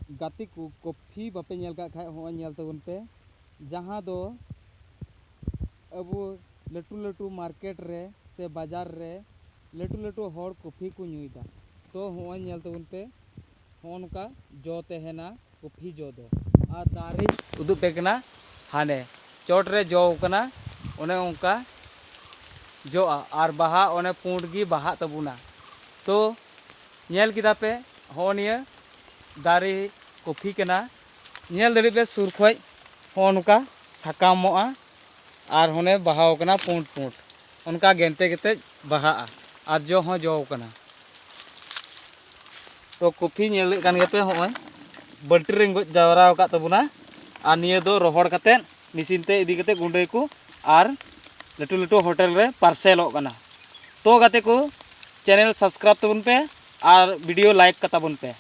गाते को कॉफी बापे नेल का खाय हो नेल तबन पे जहाँ दो अब लटू लटू मार्केट रे से बाजार रे लटू लटू हर कॉफी को नुईदा तो हो नेल तबन पे हो नका जो तहना कॉफी जो दो आ दारे उदु पेकना हाने चोट रे जो कना ओने उनका जो आर बाहा ओने पुंडगी बाहा तबुना तो नेल किदा पे हो निया दारे कॉफी कना नेल दड़ी पे सुर खोय हो नका साकामोआ आर होने बाहाव कना पुंड पुंड उनका गेंते गेते बाहा आर जो हो जो कना तो कॉफी नेल कान पे होय बल्टी रे गज जावरा का तबुना आर निया दो रोहड़ कते मिसिन ते इदी कते गुंडे को आर लटू लटू होटल रे पार्सेल कना तो गाते को चैनल सब्सक्राइब तबन पे और वीडियो लाइक का तबन पे।